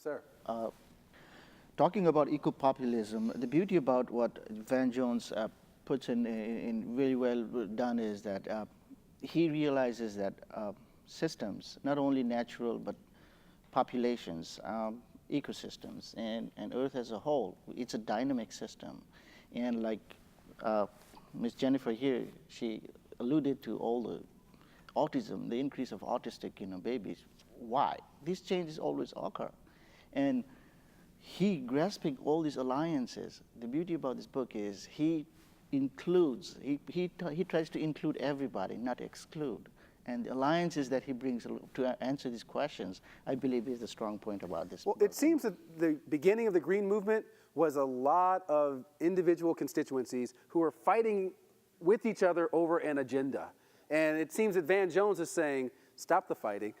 Sir. Talking about ecopopulism, the beauty about what Van Jones puts in really well done is that he realizes that systems, not only natural but populations, ecosystems, and Earth as a whole, it's a dynamic system. And like Ms. Jennifer here, she alluded to all the autism, the increase of autistic babies. Why? These changes always occur. And he grasping all these alliances. The beauty about this book is he includes, he tries to include everybody, not exclude. And the alliances that he brings to answer these questions, I believe, is the strong point about this book. Well, it seems that the beginning of the Green Movement was a lot of individual constituencies who were fighting with each other over an agenda. And it seems that Van Jones is saying, stop the fighting.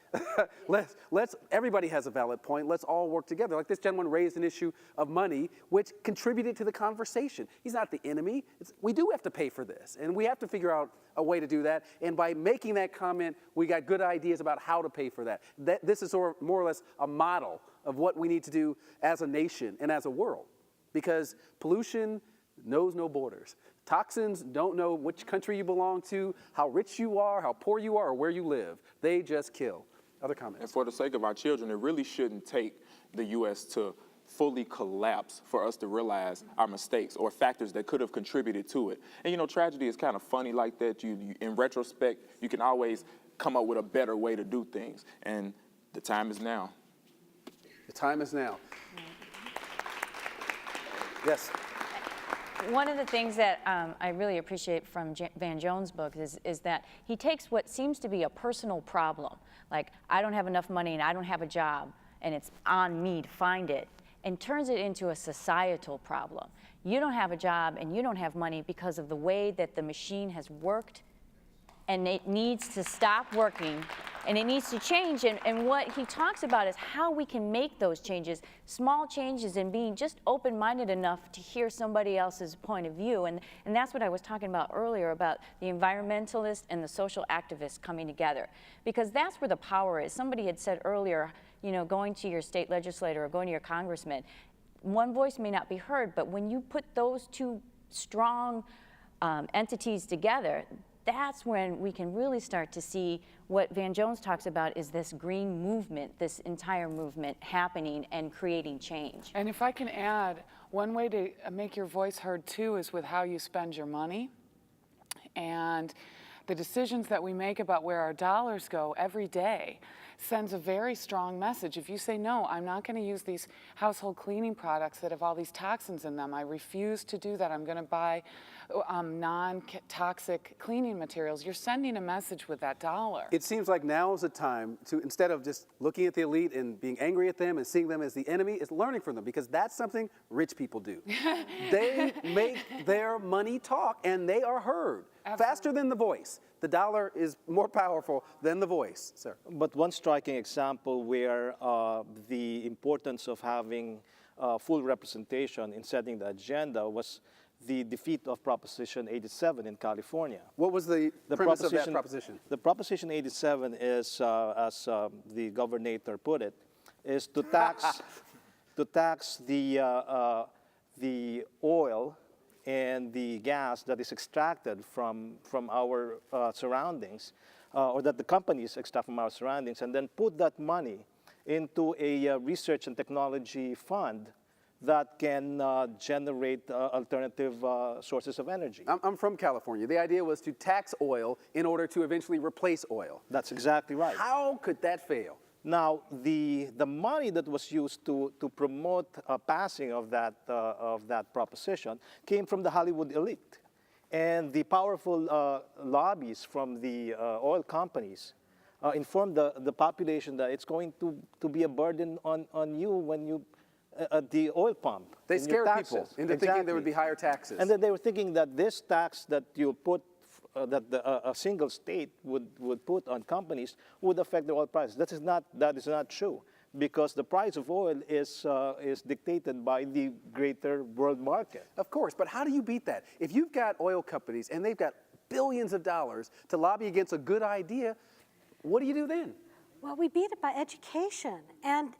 Everybody has a valid point. Let's all work together. Like this gentleman raised an issue of money, which contributed to the conversation. He's not the enemy. We do have to pay for this, and we have to figure out a way to do that. And by making that comment, we got good ideas about how to pay for that. This is more or less a model of what we need to do as a nation and as a world, because pollution knows no borders. Toxins don't know which country you belong to, how rich you are, how poor you are, or where you live. They just kill. Other comments? And for the sake of our children, it really shouldn't take the U.S. to fully collapse for us to realize our mistakes or factors that could have contributed to it. And tragedy is kind of funny like that. In retrospect, you can always come up with a better way to do things. And the time is now. The time is now. Yes. One of the things that I really appreciate from Van Jones' book is that he takes what seems to be a personal problem, like I don't have enough money and I don't have a job and it's on me to find it, and turns it into a societal problem. You don't have a job and you don't have money because of the way that the machine has worked, and it needs to stop working and it needs to change. And what he talks about is how we can make those changes, small changes, and being just open-minded enough to hear somebody else's point of view. And that's what I was talking about earlier, about the environmentalists and the social activists coming together, because that's where the power is. Somebody had said earlier, going to your state legislator or going to your congressman, one voice may not be heard, but when you put those two strong entities together, that's when we can really start to see what Van Jones talks about is this green movement, this entire movement happening and creating change. And if I can add, one way to make your voice heard too is with how you spend your money. And the decisions that we make about where our dollars go every day sends a very strong message. If you say, no, I'm not going to use these household cleaning products that have all these toxins in them, I refuse to do that, I'm going to buy non-toxic cleaning materials, you're sending a message with that dollar. It seems like now is the time to, instead of just looking at the elite and being angry at them and seeing them as the enemy, is learning from them, because that's something rich people do. They make their money talk, and they are heard. Absolutely. Faster than the voice. The dollar is more powerful than the voice, sir. But one striking example where the importance of having full representation in setting the agenda was the defeat of Proposition 87 in California. What was the premise of that proposition? The Proposition 87 is, as the governor put it, is to tax the oil and the gas that is extracted from our surroundings, or that the companies extract from our surroundings, and then put that money into a research and technology fund that can generate alternative sources of energy. I'm from California. The idea was to tax oil in order to eventually replace oil. That's exactly right. How could that fail? Now, the money that was used to promote passing of that proposition came from the Hollywood elite. And the powerful lobbies from the oil companies informed the population that it's going to be a burden on you when you at the oil pump. They scared people into thinking there would be higher taxes. And then they were thinking that this tax that you put that a single state would put on companies would affect the oil prices. That is not true, because the price of oil is dictated by the greater world market. Of course, but how do you beat that? If you've got oil companies and they've got billions of dollars to lobby against a good idea, what do you do then? Well, we beat it by education and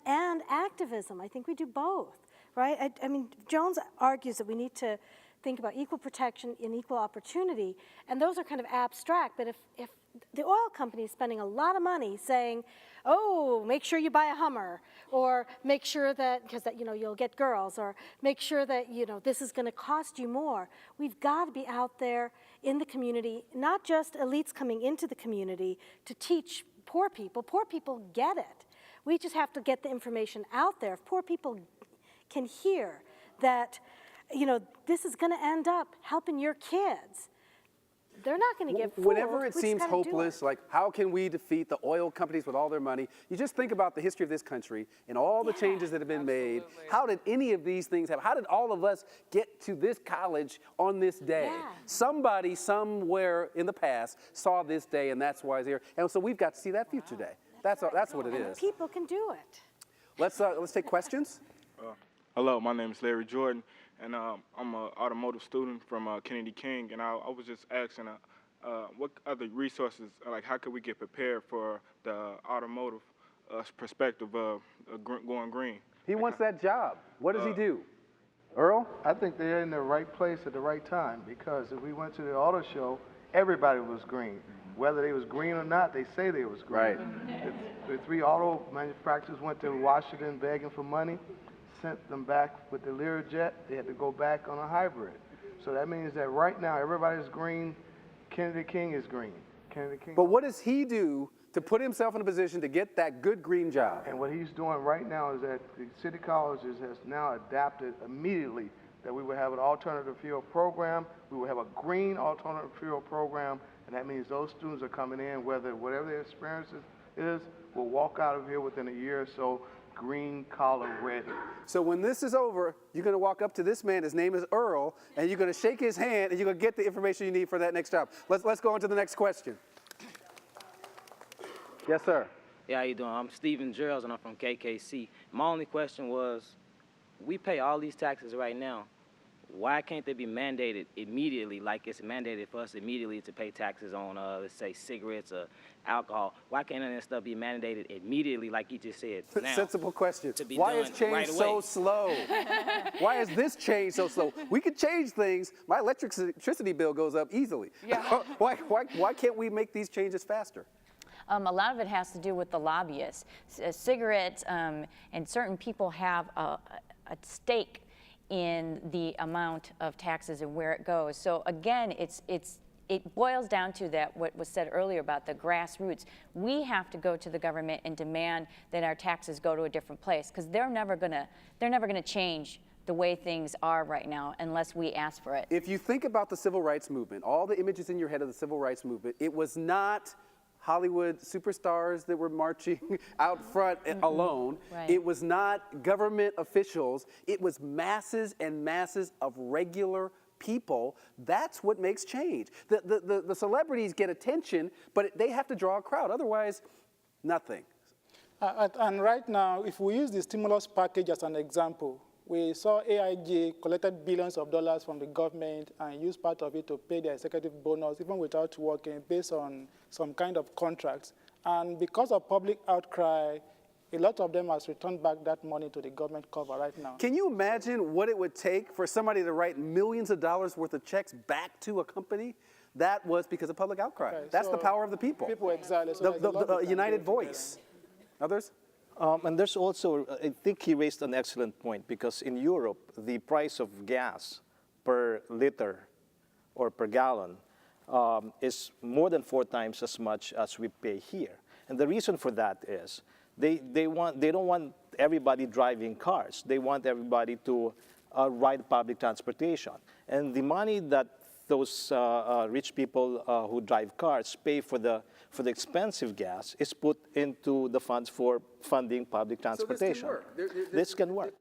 activism. I think we do both, right? I mean, Jones argues that we need to think about equal protection and equal opportunity, and those are kind of abstract, but if the oil company is spending a lot of money saying, oh, make sure you buy a Hummer, or make sure that, because that, you'll get girls, or make sure that, this is going to cost you more. We've got to be out there in the community, not just elites coming into the community to teach poor people. Poor people get it. We just have to get the information out there. If poor people can hear that, this is going to end up helping your kids, they're not going to get fooled. Whenever it seems hopeless, like how can we defeat the oil companies with all their money, you just think about the history of this country and all the changes that have been made. How did any of these things happen? How did all of us get to this college on this day? Yeah. Somebody somewhere in the past saw this day, and that's why it's here. And so we've got to see that future day. That's what it And is. people can do it. Let's take questions. Hello, my name is Larry Jordan, and I'm an automotive student from Kennedy King, and I was just asking what other resources, like how could we get prepared for the automotive perspective of going green? He wants that job. What does he do? Earl? I think they're in the right place at the right time, because if we went to the auto show, everybody was green. Whether they was green or not, they say they was green. Right. The three auto manufacturers went to Washington begging for money, sent them back with the Learjet. They had to go back on a hybrid. So that means that right now everybody's green. Kennedy King is green. Kennedy King. But what does he do to put himself in a position to get that good green job? And what he's doing right now is that the city colleges has now adapted immediately that we will have an alternative fuel program. We will have a green alternative fuel program, and that means those students are coming in, whatever their experience is, will walk out of here within a year or so green collar ready. So when this is over, you're going to walk up to this man, his name is Earl, and you're going to shake his hand, and you're going to get the information you need for that next job. Let's go on to the next question. Yes, sir. Yeah, how you doing? I'm Stephen Gerald, and I'm from KKC. My only question was, we pay all these taxes right now. Why can't they be mandated immediately, like it's mandated for us immediately to pay taxes on, let's say, cigarettes or alcohol? Why can't that stuff be mandated immediately, like you just said? Now, Sensible question. to be Why done is change right so away? slow? Why is this change so slow? We could change things. My electricity bill goes up easily. Yeah. Why can't we make these changes faster? A lot of it has to do with the lobbyists. Cigarettes and certain people have a stake in the amount of taxes and where it goes. So again, it boils down to that what was said earlier about the grassroots. We have to go to the government and demand that our taxes go to a different place, because they're never gonna change the way things are right now unless we ask for it. If you think about the civil rights movement, all the images in your head of the civil rights movement, it was not Hollywood superstars that were marching out front alone. Right. It was not government officials. It was masses and masses of regular people. That's what makes change. The celebrities get attention, but they have to draw a crowd. Otherwise, nothing. And right now, if we use the stimulus package as an example, we saw AIG collected billions of dollars from the government and used part of it to pay their executive bonus, even without working, based on some kind of contracts. And because of public outcry, a lot of them has returned back that money to the government cover right now. Can you imagine what it would take for somebody to write millions of dollars worth of checks back to a company? That was because of public outcry. Okay, That's so the power of the people. People, exactly. So The united voice. Others? And there's also, I think he raised an excellent point, because in Europe, the price of gas per liter or per gallon is more than 4 times as much as we pay here. And the reason for that is they don't want everybody driving cars. They want everybody to ride public transportation. And the money that those rich people who drive cars pay for the expensive gas is put into the funds for funding public transportation. So this can work. This can work.